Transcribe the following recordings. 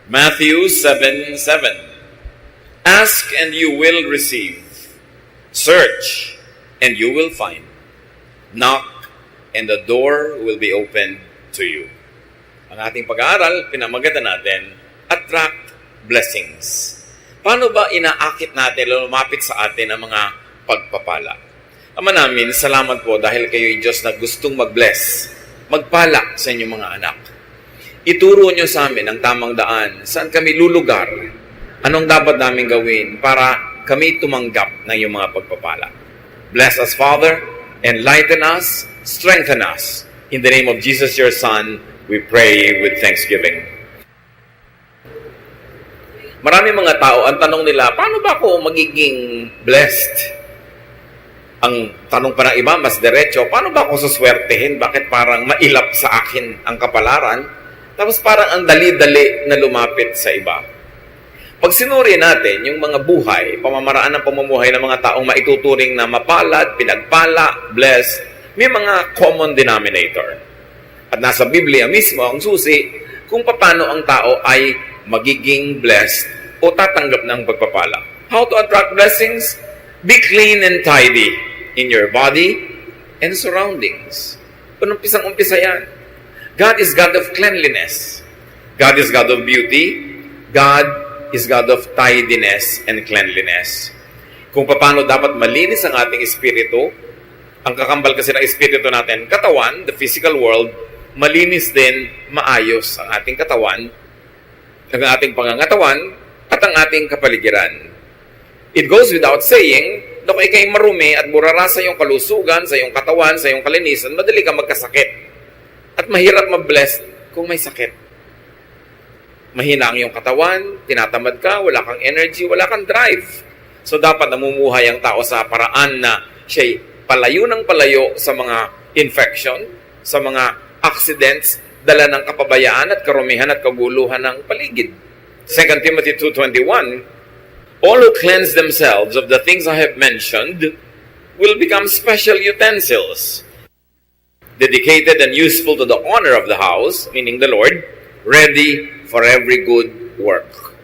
Matthew 7:7. Ask and you will receive. Search and you will find. Knock and the door will be opened to you. Ang ating pag-aaral, pinamagatan natin, attract blessings. Paano ba inaakit natin, lumapit sa atin ang mga pagpapala? Ama namin, salamat po dahil kayo'y Diyos na gustong mag-bless, magpala sa inyong mga anak. Ituro nyo sa amin ang tamang daan, saan kami lulugar, anong dapat namin gawin para kami tumanggap ng iyong mga pagpapala. Bless us, Father, enlighten us, strengthen us. In the name of Jesus, your Son, we pray with thanksgiving. Maraming mga tao, ang tanong nila, paano ba ako magiging blessed? Ang tanong pa ng iba, mas diretso, paano ba ako suswertehin? Bakit parang mailap sa akin ang kapalaran? Tapos parang ang dali-dali na lumapit sa iba. Pag sinuri natin yung mga buhay, pamamaraan ng pamumuhay ng mga taong maituturing na mapalad, pinagpala, blessed, may mga common denominator. At nasa Biblia mismo ang susi kung paano ang tao ay magiging blessed o tatanggap ng pagpapala. How to attract blessings? Be clean and tidy in your body and surroundings. Umpisang-umpisa yan. God is God of cleanliness. God is God of beauty. God is God of tidiness and cleanliness. Kung paano dapat malinis ang ating espiritu, ang kakambal kasi ng espiritu natin, katawan, the physical world, malinis din, maayos ang ating katawan, ang ating pangangatawan, at ang ating kapaligiran. It goes without saying, na kung ikay marumi at burara sa iyong kalusugan, sa iyong katawan, sa iyong kalinisan, madali ka magkasakit. At mahirap ma-bless kung may sakit. Mahina ang iyong katawan, tinatamad ka, wala kang energy, wala kang drive. So dapat namumuhay ang tao sa paraan na siya'y palayo ng palayo sa mga infection, sa mga accidents, dala ng kapabayaan at karumihan at kaguluhan ng paligid. 2 Timothy 2:21, all who cleanse themselves of the things I have mentioned will become special utensils, dedicated and useful to the honor of the house, meaning the Lord, ready for every good work.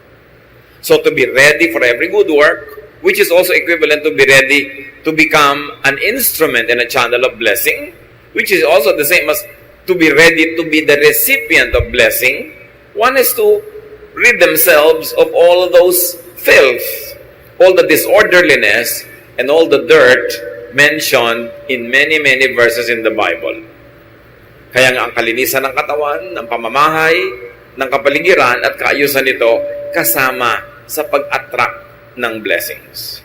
So to be ready for every good work, which is also equivalent to be ready to become an instrument and a channel of blessing, which is also the same as to be ready to be the recipient of blessing, one is to rid themselves of all those filth, all the disorderliness, and all the dirt mentioned in many, many verses in the Bible. Kaya nga ang kalinisan ng katawan, ng pamamahay, ng kapaligiran at kaayusan nito kasama sa pag-attract ng blessings.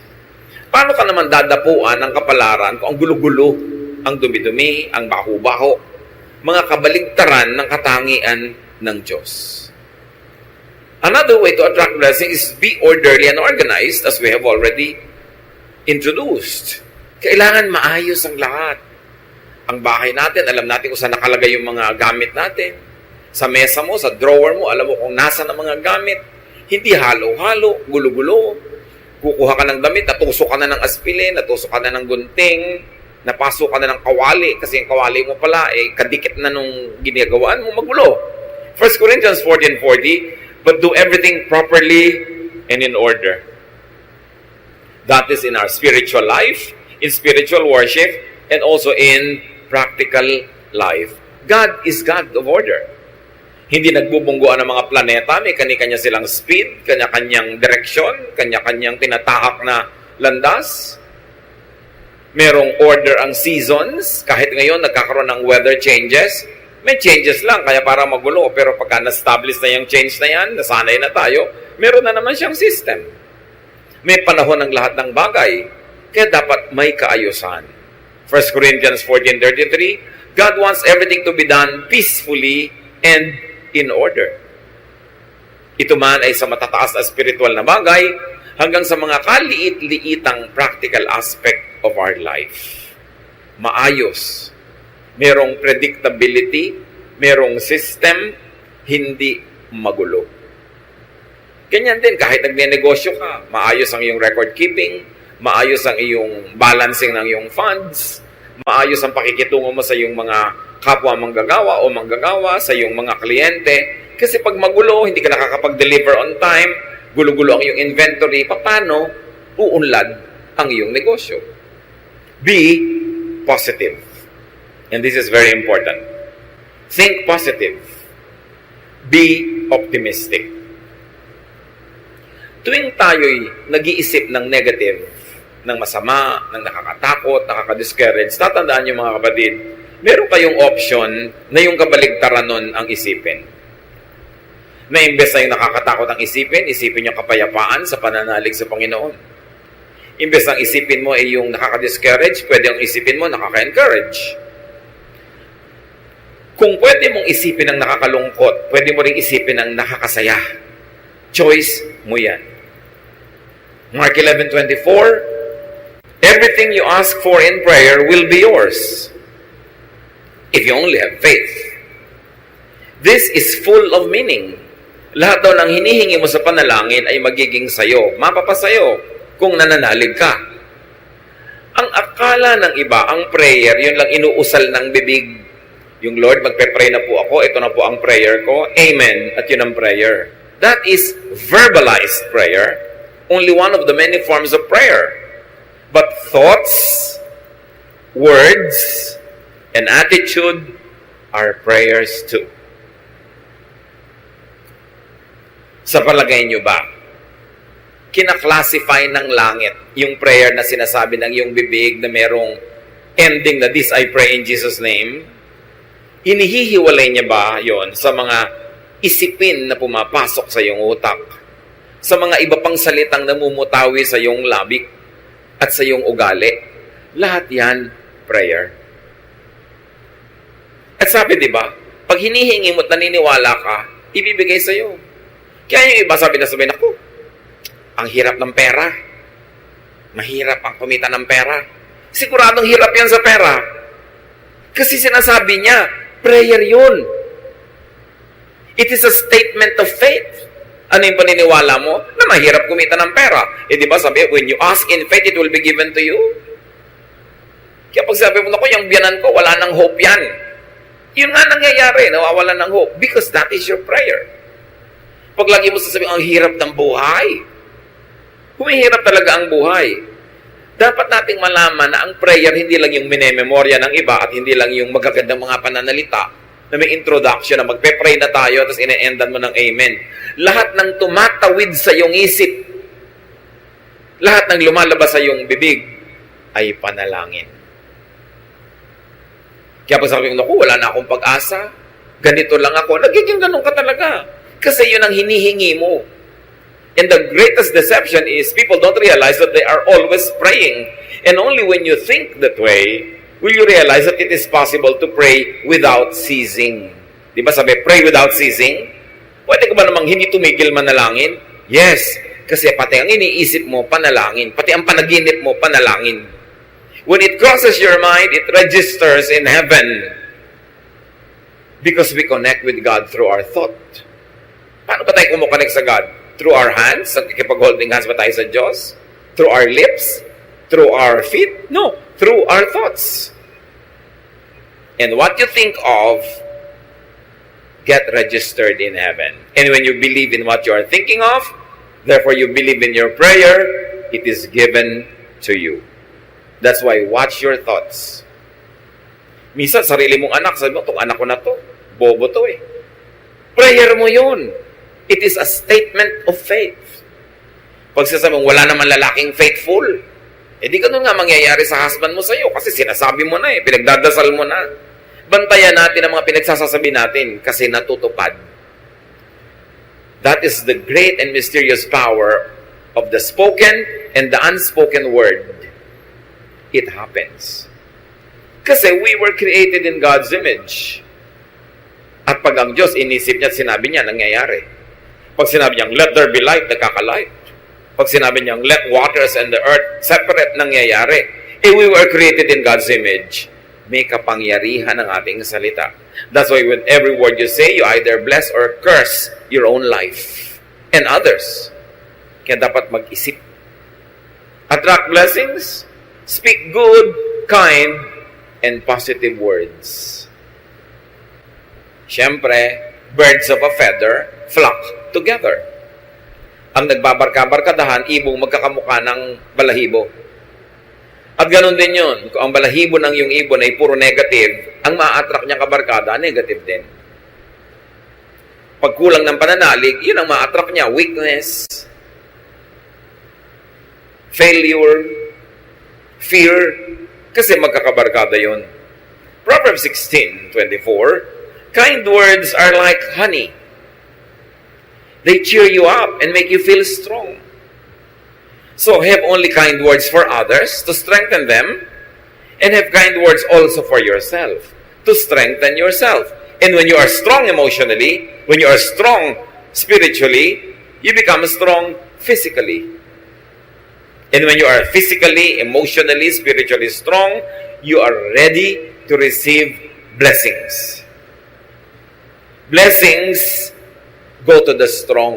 Paano ka naman dadapuan ng kapalaran kung ang gulo-gulo, ang dumi-dumi, ang baho-baho, mga kabaligtaran ng katangian ng Diyos? Another way to attract blessings is be orderly and organized, as we have already introduced. Kailangan maayos ang lahat. Ang bahay natin, alam natin kung saan nakalagay yung mga gamit natin. Sa mesa mo, sa drawer mo, alam mo kung nasa ng mga gamit. Hindi halo-halo, gulo-gulo. Kukuha ka ng damit, natusok ka na ng aspilin, natusok ka na ng gunting, napasok ka na ng kawali, kasi yung kawali mo pala, kadikit na nung ginagawaan mo, magulo. 1 Corinthians 14:40, but do everything properly and in order. That is in our spiritual life, in spiritual worship, and also in practical life. God is God of order. Hindi nagbubungguan ng mga planeta, may kanya-kanya silang speed, kanya-kanyang direksyon, kanya-kanyang tinatahak na landas. Merong order ang seasons, kahit ngayon nagkakaroon ng weather changes, may changes lang, kaya para magulo. Pero pagka na-establish na yung change na yan, nasanay na tayo, meron na naman siyang system. May panahon ng lahat ng bagay, kaya dapat may kaayusan. 1 Corinthians 14:33, God wants everything to be done peacefully and in order. Ito man ay sa matataas na spiritual na bagay hanggang sa mga kaliit-liitang practical aspect of our life. Maayos. Merong predictability, merong system, hindi magulo. Ganyan din, kahit nagne-negosyo ka, maayos ang iyong record keeping, maayos ang iyong balancing ng iyong funds, maayos ang pakikitungo mo sa iyong mga kapwa manggagawa o manggagawa, sa iyong mga kliyente, Kasi pag magulo, hindi ka nakakapag-deliver on time, gulo-gulo ang iyong inventory, paano uunlad ang iyong negosyo? Be positive. And this is very important. Think positive. Be optimistic. Tuwing tayo'y nag-iisip ng negative, ng masama, ng nakakatakot, nakaka-discourage, tatandaan niyo mga kapatid, meron kayong option na yung kabaligtaran nun ang isipin. Na imbes na yung nakakatakot ang isipin yung kapayapaan sa pananalig sa Panginoon. Imbes ang isipin mo ay yung nakaka-discourage, pwede ang isipin mo nakaka-encourage. Kung pwede mong isipin ang nakakalungkot, pwede mo ring isipin ang nakakasaya. Choice mo yan. Mark 11:24, everything you ask for in prayer will be yours if you only have faith. This is full of meaning. Lahat daw ng hinihingi mo sa panalangin ay magiging sayo, mapapasayo kung nananalig ka. Ang akala ng iba, ang prayer, yun lang inuusal ng bibig. Yung Lord, magpe-pray na po ako, ito na po ang prayer ko, Amen, at yun ang prayer. That is verbalized prayer, only one of the many forms of prayer. But thoughts, words, and attitude are prayers too. Sa palagay nyo ba, kinaklasify ng langit yung prayer na sinasabi ng iyong bibig na merong ending na this I pray in Jesus' name? Hinihihiwalay niya ba yon sa mga isipin na pumapasok sa iyong utak? Sa mga iba pang salitang namumutawi sa iyong labik at sa iyong ugali? Lahat yan, prayer. At sabi, di ba, pag hinihingi mo at naniniwala ka, ibibigay sa iyo. Kaya yung iba sabi, ako, ang hirap ng pera. Mahirap ang kumita ng pera. Siguradong hirap yan sa pera. Kasi sinasabi niya, prayer yun. It is a statement of faith. Ano yung paniniwala mo? Na mahirap kumita ng pera. Eh di ba sabi, when you ask in faith, it will be given to you. Kaya pag sabi mo, yung biyanan ko, wala nang hope yan. Yun nga nangyayari, nawawala ng hope. Because that is your prayer. Pag lagi mo sasabihin, ang hirap ng buhay. Humihirap talaga ang buhay. Dapat nating malaman na ang prayer hindi lang yung minememorya ng iba at hindi lang yung magagandang mga pananalita na may introduction na magpe-pray na tayo tapos ine-endan mo ng amen. Lahat ng tumatawid sa iyong isip, lahat ng lumalabas sa iyong bibig ay panalangin. Kaya pag sabi ko, wala na akong pag-asa, ganito lang ako, nagiging ganun ka talaga. Kasi yun ang hinihingi mo. And the greatest deception is people don't realize that they are always praying. And only when you think that way, will you realize that it is possible to pray without ceasing. Di ba sabi, pray without ceasing? Pwede ka ba namang hindi tumigil manalangin? Yes, kasi pati ang iniisip mo, panalangin. Pati ang panaginip mo, panalangin. When it crosses your mind, it registers in heaven. Because we connect with God through our thought. Paano ba tayo kumukonect sa God? Through our hands? Nakikipag-holding hands ba tayo sa Diyos? Through our lips? Through our feet? No. Through our thoughts. And what you think of, get registered in heaven. And when you believe in what you are thinking of, therefore you believe in your prayer, it is given to you. That's why watch your thoughts. Minsan, sarili mong anak, sabi mo, itong anak ko na to, bobo to eh. Prayer mo yun. It is a statement of faith. Pag sasabi mo, wala naman lalaking faithful, di ganun nga mangyayari sa husband mo sa'yo kasi sinasabi mo na eh, pinagdadasal mo na. Bantayan natin ang mga pinagsasasabi natin kasi natutupad. That is the great and mysterious power of the spoken and the unspoken word. It happens. Kasi we were created in God's image. At pag ang Diyos inisip niya at sinabi niya, nangyayari. Pag sinabi niyang, let there be light, nagkakalight. Pag sinabi niyang, let waters and the earth separate, nangyayari. We were created in God's image. May kapangyarihan ang ating salita. That's why with every word you say, you either bless or curse your own life and others. Kaya dapat mag-isip. Attract blessings, speak good, kind, and positive words. Siyempre, birds of a feather flock together. Ang nagbabarka-barkadahan, ibong magkakamukha ng balahibo. At ganun din yun. Kung ang balahibo ng yung ibon ay puro negative, ang ma-attract niya kabarkada, negative din. Pag kulang ng pananalig, yun ang ma-attract niya. Weakness, failure, fear, kasi magkakabarkada yun. Proverbs 16:24, kind words are like honey. They cheer you up and make you feel strong. So have only kind words for others to strengthen them, and have kind words also for yourself to strengthen yourself. And when you are strong emotionally, when you are strong spiritually, you become strong physically. And when you are physically, emotionally, spiritually strong, you are ready to receive blessings. Blessings go to the strong,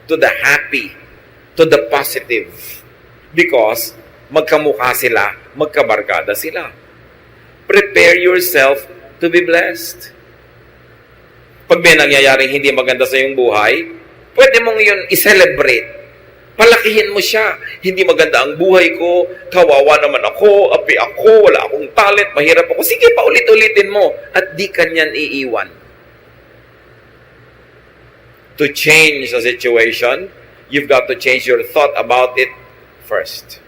to the happy, to the positive. Because magkamukha sila, magkabarkada sila. Prepare yourself to be blessed. Pag may nangyayaring hindi maganda sa iyong buhay, pwede mong yun i-celebrate. Palakihin mo siya. Hindi maganda ang buhay ko, kawawa naman ako, api ako, wala akong talent, mahirap ako. Sige, paulit-ulitin mo at di kanyan iiwan. To change the situation, you've got to change your thought about it first.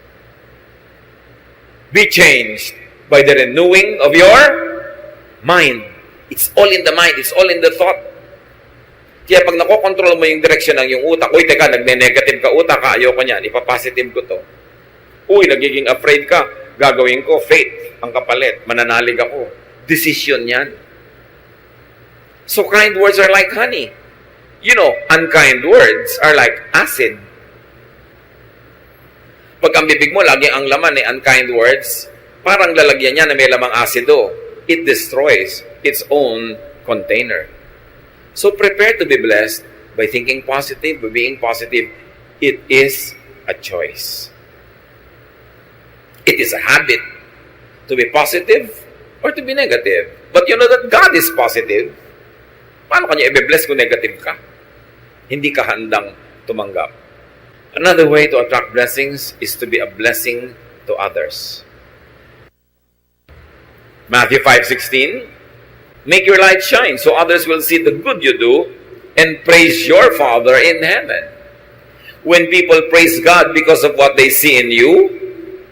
Be changed by the renewing of your mind. It's all in the mind. It's all in the thought. Kaya pag nakokontrol mo yung direksyon ng yung utak, uy, teka, nagne-negative ka utak, ayoko niyan, ipapositive ko to. Uy, nagiging afraid ka, gagawin ko, faith, ang kapalit, mananalig ako. Decision yan. So kind words are like honey. You know, unkind words are like acid. Pag ang bibig mo, lagi ang laman unkind words, parang lalagyan niya na may lamang asido. It destroys its own container. So prepare to be blessed by thinking positive, by being positive. It is a choice. It is a habit to be positive or to be negative. But you know that God is positive. Paano kanya i-bless kung negative ka? Hindi ka handang tumanggap. Another way to attract blessings is to be a blessing to others. Matthew 5:16, make your light shine so others will see the good you do and praise your Father in heaven. When people praise God because of what they see in you,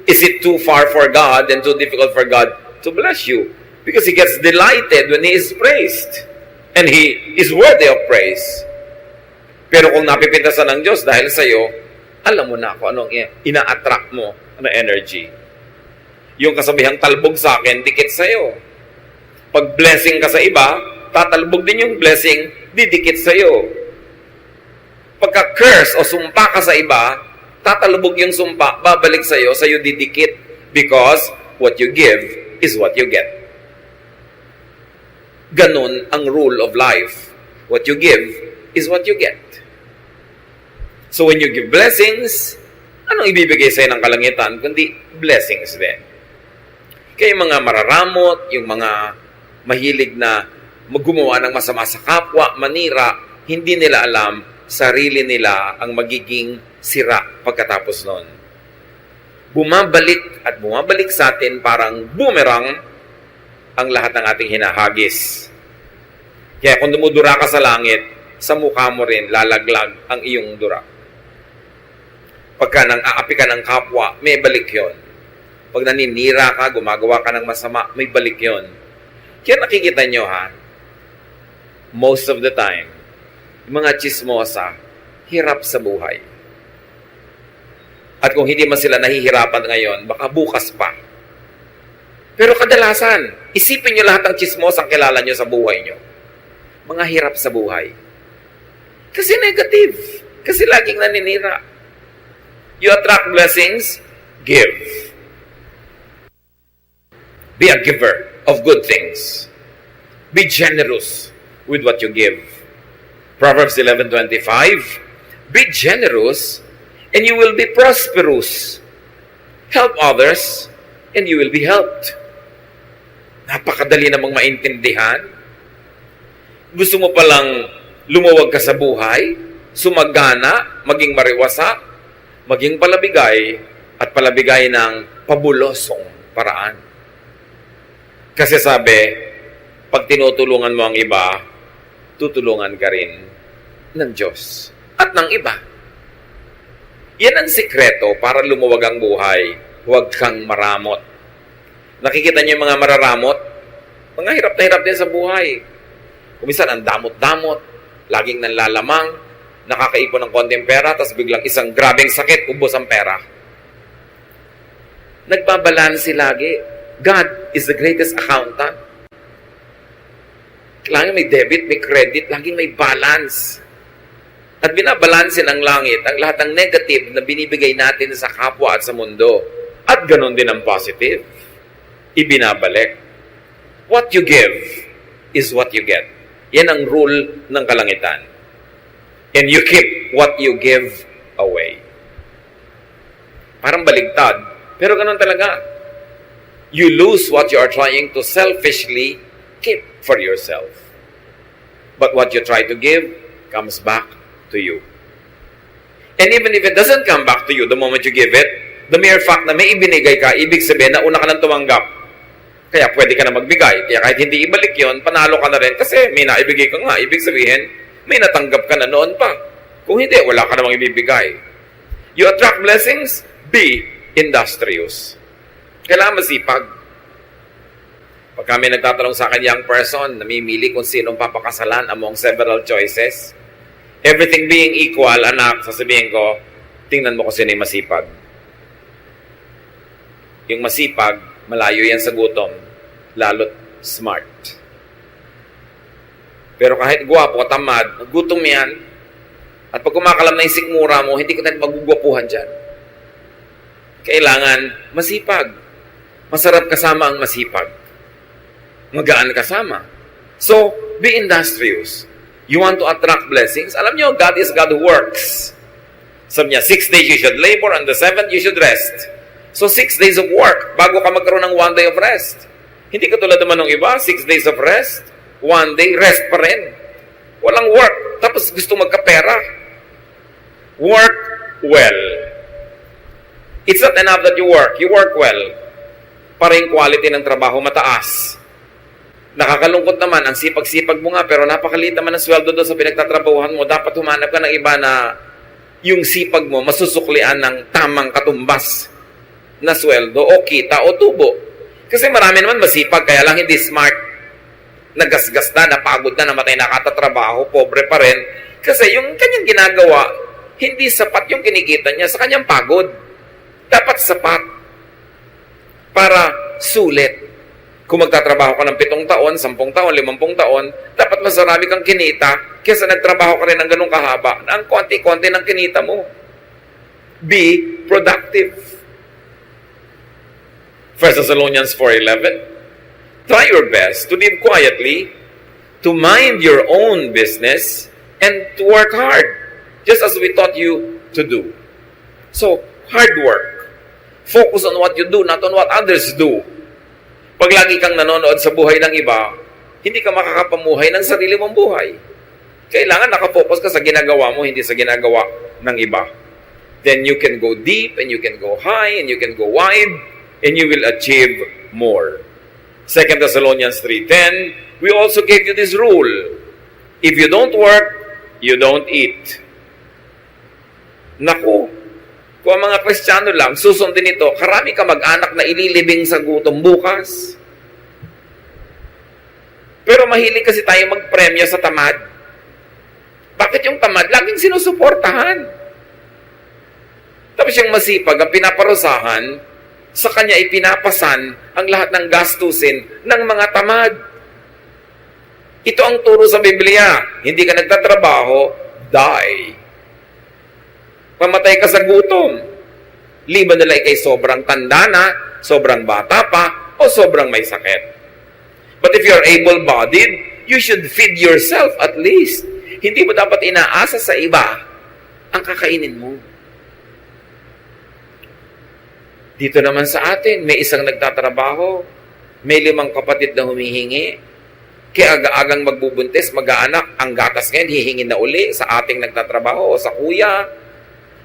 is it too far for God and too difficult for God to bless you? Because He gets delighted when He is praised. And He is worthy of praise. Pero kung napipintasan ng Diyos dahil sa iyo, alam mo na kung anong ina-attract mo na energy. Yung kasabihang talbog sa akin, dikit sa iyo. Pag blessing ka sa iba, tatalbog din yung blessing, didikit sa iyo. Pagka curse o sumpa ka sa iba, tatalbog yung sumpa, babalik sa iyo didikit. Because what you give is what you get. Ganun ang rule of life. What you give is what you get. So when you give blessings, anong ibibigay sa'yo ng kalangitan? Kundi blessings din. Kaya yung mga mararamot, yung mga mahilig na maggumawa ng masama sa kapwa, manira, hindi nila alam, sarili nila ang magiging sira pagkatapos nun. Bumabalik at bumabalik sa atin parang boomerang ang lahat ng ating hinahagis. Kaya kung dumudura ka sa langit, sa mukha mo rin lalaglag ang iyong dura. Pagka nang aapi ka ng kapwa, may balik yon. Pag naninira ka, gumagawa ka ng masama, may balik yon. Kaya nakikita nyo most of the time, mga chismosa, hirap sa buhay. At kung hindi man sila nahihirapan ngayon, baka bukas pa. Pero kadalasan, isipin nyo lahat ng chismosa ang kilala nyo sa buhay nyo. Mga hirap sa buhay. Kasi negative. Kasi laging naninira. You attract blessings, give. Be a giver of good things. Be generous with what you give. Proverbs 11:25, be generous and you will be prosperous. Help others and you will be helped. Napakadali namang maintindihan. Gusto mo palang lumuwag ka sa buhay, sumagana, maging mariwasa, maging palabigay, at palabigay ng pabulosong paraan. Kasi sabi, pag tinutulungan mo ang iba, tutulungan ka rin ng Diyos at ng iba. Yan ang sikreto para lumuwag ang buhay. Huwag kang maramot. Nakikita niyo yung mga mararamot? Mga hirap na hirap din sa buhay. Kuminsan, ang damot-damot, laging nanlalamang, nakakaipon ng konting pera, tapos biglang isang grabeng sakit, ubos ang pera. Nagbabalansi lagi. God is the greatest accountant. Laging may debit, may credit, laging may balance. At binabalansin ng langit ang lahat ng negative na binibigay natin sa kapwa at sa mundo. At ganon din ang positive. Ibinabalik. What you give is what you get. Yan ang rule ng kalangitan. And you keep what you give away. Parang baligtad. Pero ganon talaga. You lose what you are trying to selfishly keep for yourself. But what you try to give comes back to you. And even if it doesn't come back to you the moment you give it, the mere fact na may ibinigay ka, ibig sabihin na una ka nang tumanggap. Kaya pwede ka na magbigay. Kaya kahit hindi ibalik yon, panalo ka na rin kasi may naibigay ka nga. Ibig sabihin, may natanggap ka na noon pa. Kung hindi, wala ka namang ibibigay. You attract blessings, be industrious. Kailangan masipag. Pag kami nagtatanong sa akin, young person, namimili kung sinong papakasalan among several choices, everything being equal, anak, sasabihin ko, tingnan mo kung sino yung masipag. Yung masipag, malayo yan sa gutom, lalo't smart. Pero kahit gwapo, tamad, gutom yan, at pag kumakalam na yung sikmura mo, hindi ko tayo magugwapuhan dyan. Kailangan masipag. Masarap kasama ang masipag. Magaan kasama. So, be industrious. You want to attract blessings? Alam nyo, God is God who works. Sabi niya, 6 days you should labor, and the 7th you should rest. So, 6 days of work, bago ka magkaroon ng 1 day of rest. Hindi katulad naman ng iba, 6 days of rest, 1 day, rest pa rin. Walang work, tapos gusto magkapera. Work well. It's not enough that you work well. Para yung quality ng trabaho mataas. Nakakalungkot naman, ang sipag-sipag mo nga, pero napakaliit naman ang sweldo doon sa pinagtatrabahuhan mo. Dapat humanap ka ng iba na yung sipag mo masusuklian ng tamang katumbas na sweldo o kita o tubo. Kasi marami naman masipag, kaya lang hindi smart. Nagasgas na, napagod na, namatay na katatrabaho, pobre pa rin. Kasi yung kanyang ginagawa, hindi sapat yung kinikita niya sa kanyang pagod. Dapat sapat para sulit. Kung magtatrabaho ka ng 7 taon, 10 taon, 50 taon, dapat mas marami kang kinita kaysa nagtrabaho ka rin ng ganung kahaba na ang konti-konti ng kinita mo. Be productive. 1 Thessalonians 4:11. Try your best to live quietly, to mind your own business, and to work hard, just as we taught you to do. So, hard work. Focus on what you do, not on what others do. Pag lagi kang nanonood sa buhay ng iba, hindi ka makakapamuhay ng sarili mong buhay. Kailangan nakafocus ka sa ginagawa mo, hindi sa ginagawa ng iba. Then you can go deep, and you can go high, and you can go wide, and you will achieve more. 2 Thessalonians 3:10, we also gave you this rule. If you don't work, you don't eat. Naku, kung ang mga Kristiyano lang, susundin ito, karami ka mag-anak na ililibing sa gutom bukas. Pero mahilig kasi tayo magpremyo sa tamad. Bakit yung tamad? Laging sinusuportahan. Tapos yung masipag, ang pinaparusahan, sa kanya ipinapasan ang lahat ng gastusin ng mga tamad. Ito ang turo sa Biblia. Hindi ka nagtatrabaho, die. Mamatay ka sa gutom. Liban nila ikay sobrang tanda na, sobrang bata pa, o sobrang may sakit. But if you're able-bodied, you should feed yourself at least. Hindi mo dapat inaasa sa iba ang kakainin mo. Dito naman sa atin, may isang nagtatrabaho, may 5 kapatid na humihingi. Kaya aga-agang magbubuntis, mag-aanak, ang gatas ngayon, hihingin na uli sa ating nagtatrabaho, sa kuya.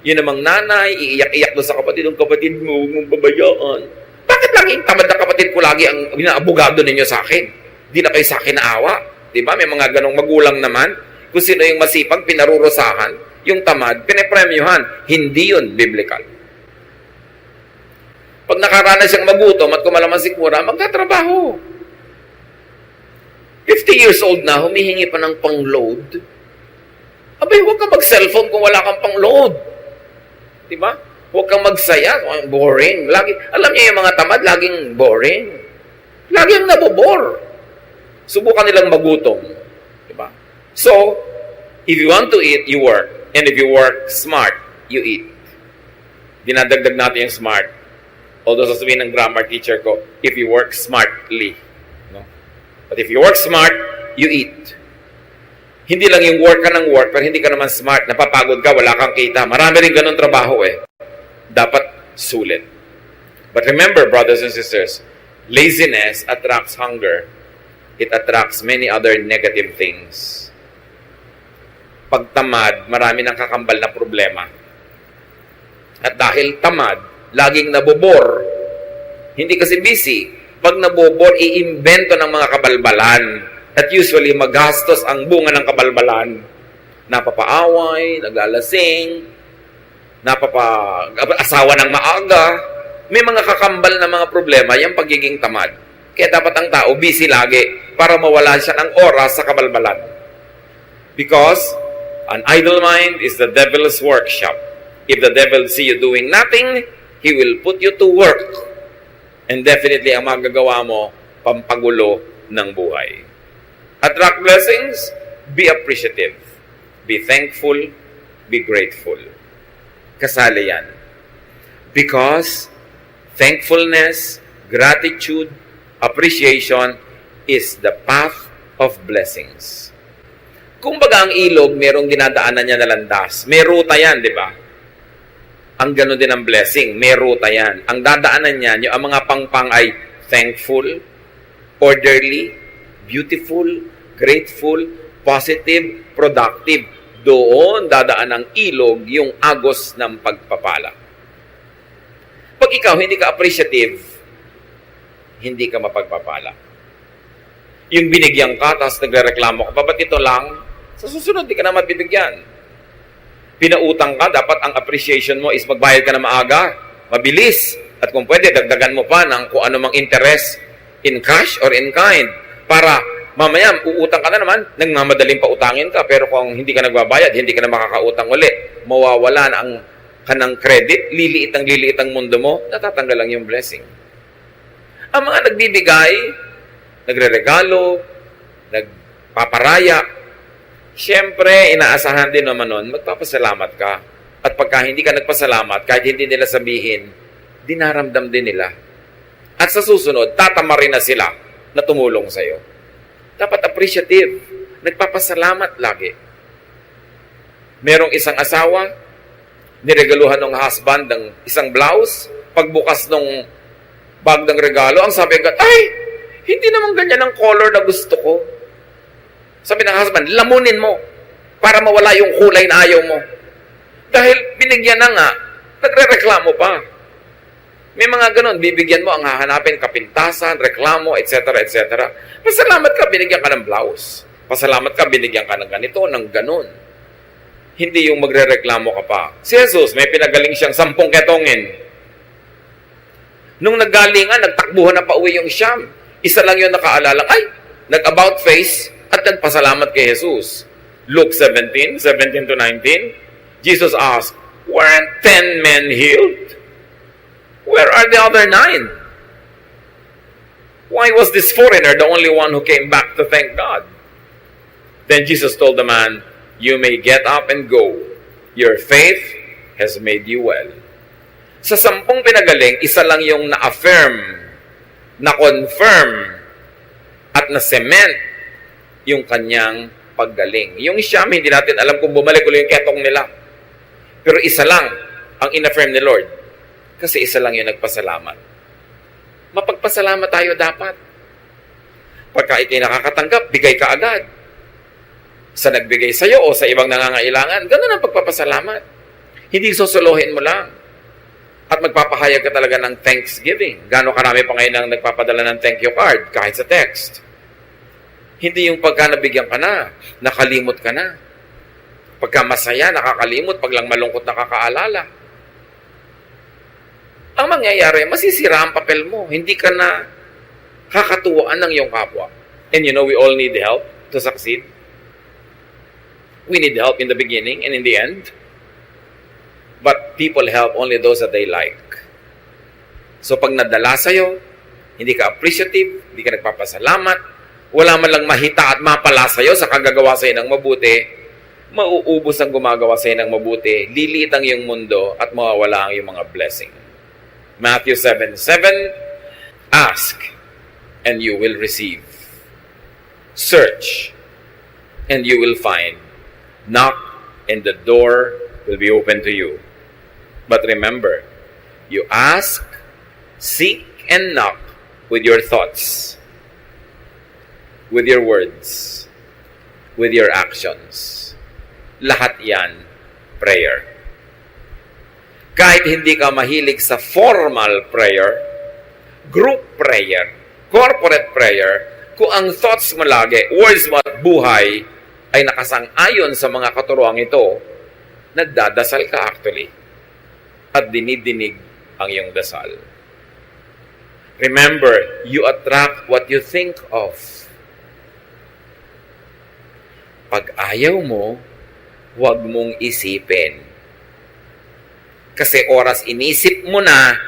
Yun namang nanay, iiyak-iyak doon sa kapatid, ang kapatid mo, huwag mong babayaan. Bakit laging tamad na kapatid ko lagi ang inaabogado ninyo sa akin? Di na kayo sa akin naawa. Diba? May mga ganong magulang naman. Kung sino yung masipag, pinarurusahan. Yung tamad, pinapremyuhan. Hindi yun biblical. Pag nakaranas siyang magutom at kumalaman si Kura, magtatrabaho. 50 years old na, humihingi pa ng pang-load. Abay, huwag kang mag-cellphone kung wala kang pang-load. Diba? Huwag kang magsaya. Boring. Alam niyo yung mga tamad, laging boring. Laging nabobore. Subukan nilang magutom. Diba? So, if you want to eat, you work. And if you work smart, you eat. Dinadagdag natin yung smart. Although sasabihin ng grammar teacher ko, if you work smartly. No? But if you work smart, you eat. Hindi lang yung work ka ng work, pero hindi ka naman smart. Napapagod ka, wala kang kita. Marami rin ganun trabaho eh. Dapat sulit. But remember, brothers and sisters, laziness attracts hunger. It attracts many other negative things. Pagtamad, marami nang kakambal na problema. At dahil tamad, laging nabobor. Hindi kasi busy. Pag nabobor, iimbento ng mga kabalbalan. At usually, magastos ang bunga ng kabalbalan. Napapaaway, naglalasing, asawa ng maaga. May mga kakambal na mga problema, yung pagiging tamad. Kaya dapat ang tao busy lagi para mawala siya ng oras sa kabalbalan. Because an idle mind is the devil's workshop. If the devil see you doing nothing, he will put you to work. And definitely, ang magagawa mo, pampagulo ng buhay. Attract blessings, be appreciative. Be thankful, be grateful. Kasali yan. Because thankfulness, gratitude, appreciation is the path of blessings. Kung baga ang ilog, merong dinadaanan niya na landas. May ruta yan, di ba? Ang gano'n din ang blessing. May ruta yan. Ang dadaanan niyan, yung mga pangpang ay thankful, orderly, beautiful, grateful, positive, productive. Doon dadaan ang ilog yung agos ng pagpapala. Pag ikaw hindi ka appreciative, hindi ka mapagpapala. Yung binigyan ka, tapos nagrereklamo ka, ba't ito lang? Sa susunod, di ka na mabibigyan. Pinautang ka, dapat ang appreciation mo is magbayad ka na maaga, mabilis. At kung pwede, dagdagan mo pa ng kung ano mang interest in cash or in kind. Para mamaya, uutang ka na naman, nagmamadaling pautangin ka. Pero kung hindi ka nagbabayad, hindi ka na makakautang uli. Mawawala na ang kanang credit, liliit ang mundo mo, natatanggal lang yung blessing. Ang mga nagbibigay, nagreregalo, nagpaparaya, siyempre, inaasahan din naman nun, magpapasalamat ka. At pagka hindi ka nagpasalamat, kahit hindi nila sabihin, dinaramdam din nila. At sa susunod, tatamarin na sila na tumulong sa'yo. Dapat appreciative. Nagpapasalamat lagi. Merong isang asawa, niregaluhan ng husband ng isang blouse, pagbukas ng bag ng regalo, ang sabi agad, ay, hindi naman ganyan ang color na gusto ko. Sabi ng husband, lamunin mo para mawala yung kulay na ayaw mo. Dahil binigyan na nga, nagre-reklamo pa. May mga ganun, bibigyan mo ang hahanapin, kapintasan, reklamo, etc., etc. Pasalamat ka, binigyan ka ng blouse. Pasalamat ka, binigyan ka ng ganito, ng ganun. Hindi yung magre-reklamo ka pa. Si Jesus, may pinagaling siyang 10 ketongin. Nung naggalingan, nagtakbuhan na pa uwi yung Siyam. Isa lang yung nakaalala, ay, nag-about face, at nagpasalamat kay Jesus. Luke 17 to 19, Jesus asked, weren't 10 men healed? Where are the other 9? Why was this foreigner the only one who came back to thank God? Then Jesus told the man, you may get up and go. Your faith has made you well. Sa 10 pinagaling, isa lang yung na-affirm, na-confirm, at na-cement yung kanyang paggaling. Yung Siyam, hindi natin alam kung bumalik ulit yung ketong nila. Pero isa lang ang in-affirm ni Lord. Kasi isa lang yung nagpasalamat. Mapagpasalamat tayo dapat. Pagka ikay nakakatanggap, bigay ka agad. Sa nagbigay sa'yo o sa ibang nangangailangan, ganun ang pagpapasalamat. Hindi susuluhin mo lang. At magpapahayag ka talaga ng thanksgiving. Gano'ng karami pa ngayon ang nagpapadala ng thank you card, kahit sa text. Hindi yung pagka nabigyan ka na, nakalimot ka na. Pagka masaya, nakakalimot, pag lang malungkot, nakakaalala. Ang mangyayari, masisira ang papel mo. Hindi ka na kakatuwaan ng iyong kapwa. And you know, we all need help to succeed. We need help in the beginning and in the end. But people help only those that they like. So pag nadala sa'yo, hindi ka appreciative, hindi ka nagpapasalamat, wala man lang mahita at mapala sa'yo sa kagagawa sa'yo ng mabuti, mauubos ang gumagawa sa'yo ng mabuti, lilit ang iyong mundo at mawawala ang iyong mga blessing. Matthew 7:7, ask and you will receive. Search and you will find. Knock and the door will be open to you. But remember, you ask, seek, and knock with your thoughts, with your words, with your actions. Lahat yan, prayer. Kahit hindi ka mahilig sa formal prayer, group prayer, corporate prayer, kung ang thoughts mo lagi, words mo at buhay, ay nakasang-ayon sa mga katuruang ito, nagdadasal ka actually. At dinidinig ang iyong dasal. Remember, you attract what you think of. Pag ayaw mo, huwag mong isipin. Kasi oras inisip mo na,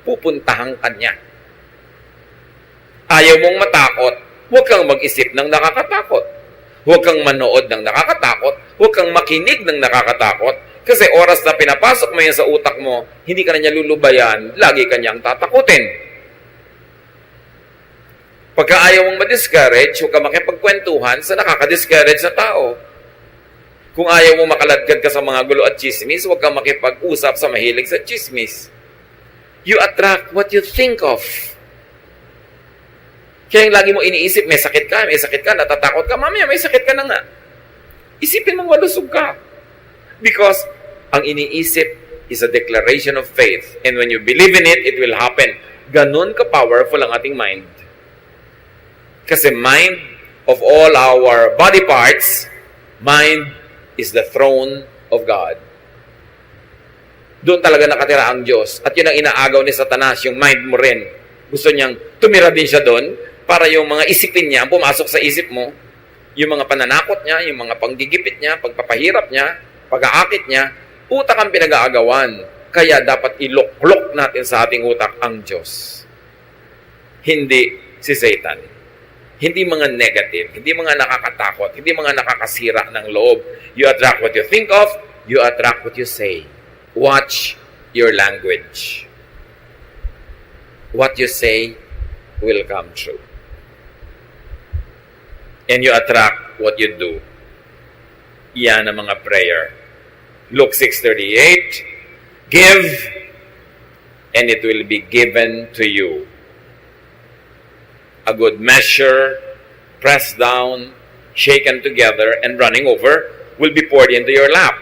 pupuntahan ka niya. Ayaw mong matakot, huwag kang mag-isip ng nakakatakot. Huwag kang manood ng nakakatakot. Huwag kang makinig ng nakakatakot. Kasi oras na pinapasok mo yan sa utak mo, hindi ka na niya lulubayan, lagi ka niyang tatakutin. Pagka ayaw mong ma-discourage, huwag ka makipagkwentuhan sa nakaka-discourage na tao. Kung ayaw mong makaladkad ka sa mga gulo at chismis, huwag kang makipag-usap sa mahilig sa chismis. You attract what you think of. Kaya yung lagi mo iniisip, may sakit ka, natatakot ka, mamaya may sakit ka na nga. Isipin mong malusog ka. Because ang iniisip is a declaration of faith. And when you believe in it, it will happen. Ganun ka-powerful ang ating mind. Kasi mind of all our body parts, mind is the throne of God. Doon talaga nakatira ang Diyos. At yun ang inaagaw ni Satanas, yung mind mo rin. Gusto niyang tumira din siya doon, para yung mga isipin niya, pumasok sa isip mo, yung mga pananakot niya, yung mga panggigipit niya, pagpapahirap niya, pag-aakit niya, utak ang pinag-aagawan. Kaya dapat iluklok natin sa ating utak ang Diyos. Hindi si Satan. Hindi mga negative, hindi mga nakakatakot, hindi mga nakakasira ng loob. You attract what you think of, you attract what you say. Watch your language. What you say will come true. And you attract what you do. Iyan ang mga prayer. Luke 6:38, give, and it will be given to you. A good measure, pressed down, shaken together, and running over, will be poured into your lap.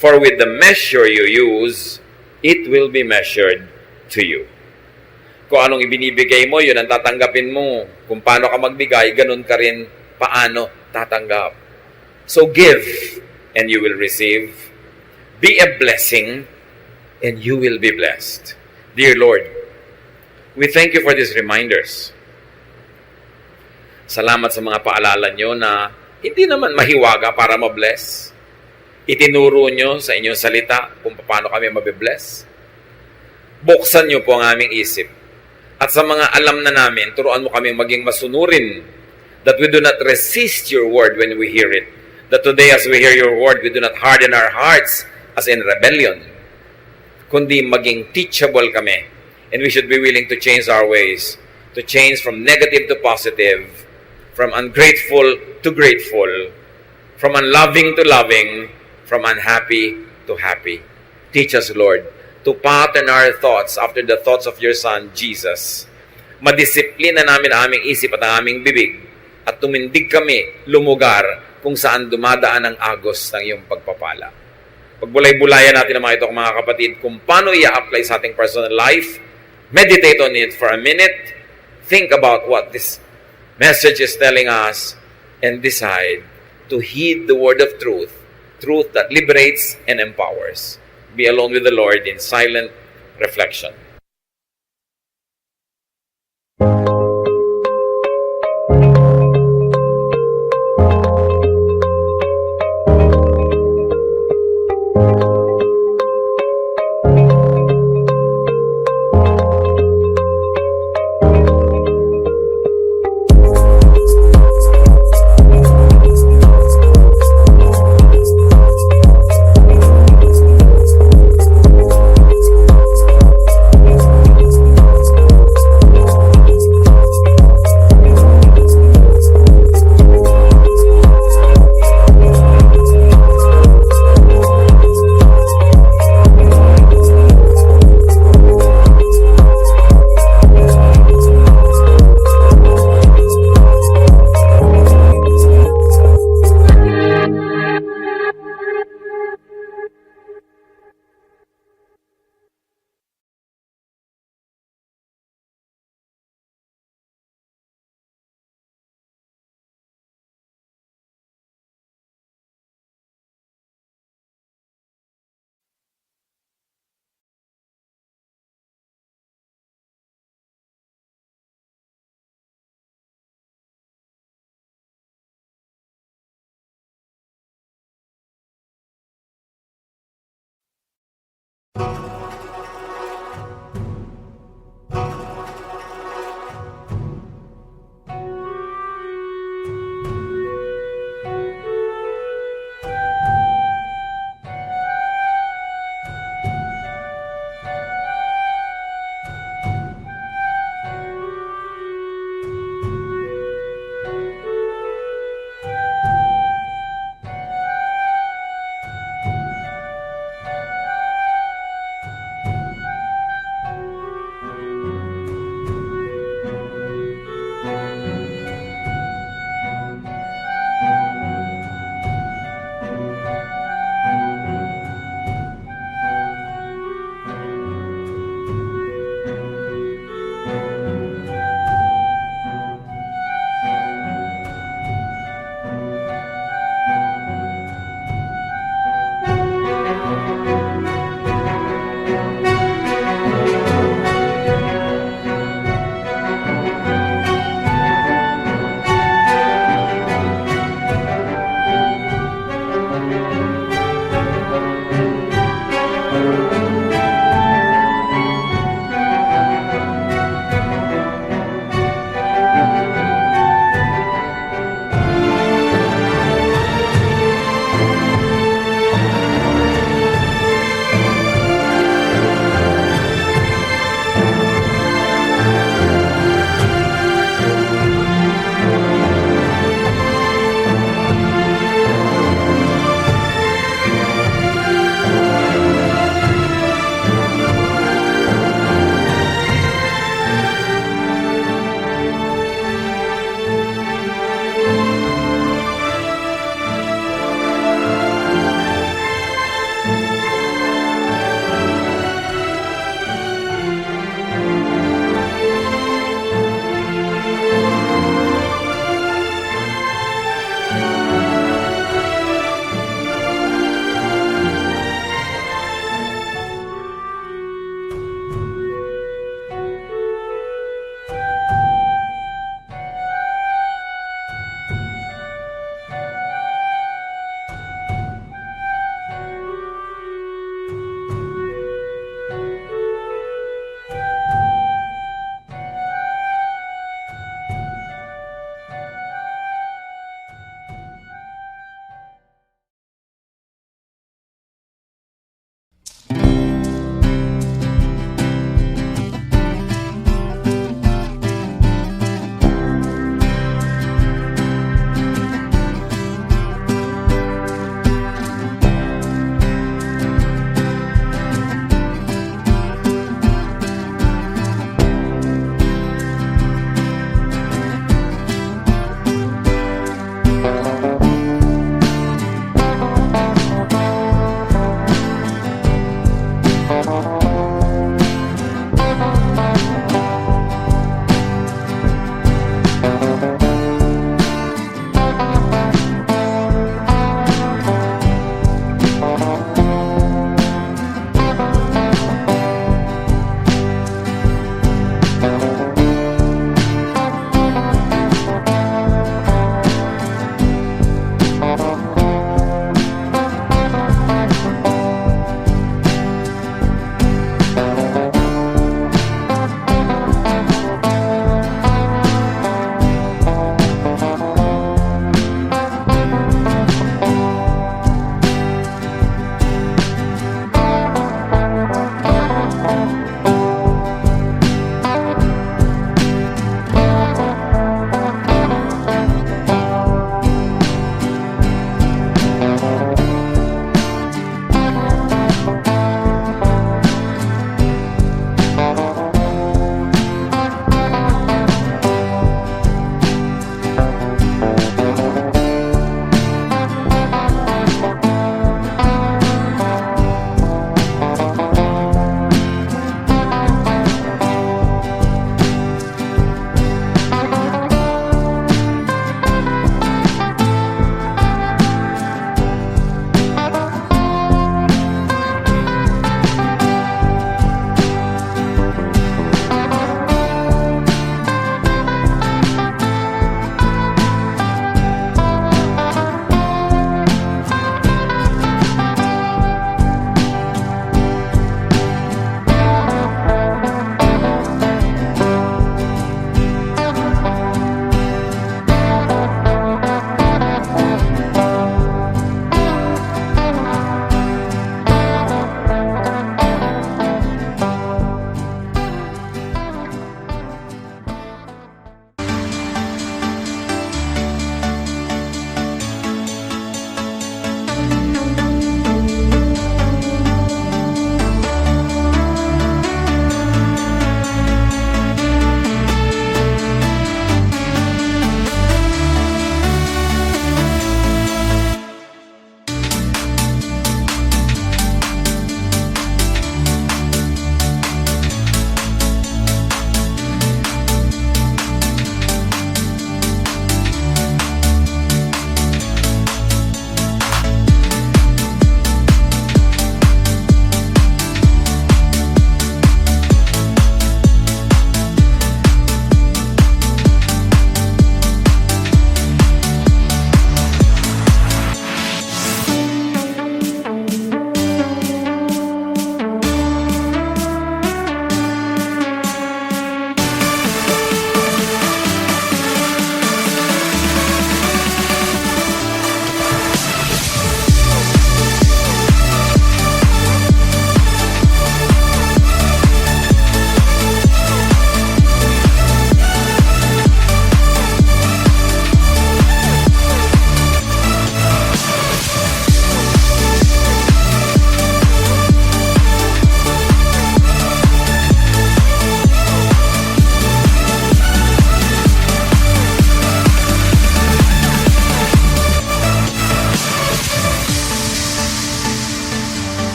For with the measure you use, it will be measured to you. Kung anong ibinibigay mo, yun ang tatanggapin mo. Kung paano ka magbigay, ganun ka rin paano tatanggap. So give, and you will receive. Be a blessing, and you will be blessed. Dear Lord, we thank you for these reminders. Salamat sa mga paalala nyo na hindi naman mahiwaga para mabless. Itinuro nyo sa inyong salita kung paano kami mabibless. Buksan nyo po ang aming isip. At sa mga alam na namin, turuan mo kami maging masunurin, that we do not resist your word when we hear it. That today as we hear your word, we do not harden our hearts as in rebellion, kundi maging teachable kami. And we should be willing to change our ways, to change from negative to positive, from ungrateful to grateful, from unloving to loving, from unhappy to happy. Teach us, Lord, to pattern our thoughts after the thoughts of your Son, Jesus. madisiplina namin ang aming isip at ang aming bibig at tumindig kami lumugar kung saan dumadaan ang agos ng iyong pagpapala. Pagbulay-bulayan natin ang mga kapatid kung paano i-apply sa ating personal life. Meditate on it for a minute. Think about what this message is telling us and decide to heed the word of truth, truth that liberates and empowers. Be alone with the Lord in silent reflection.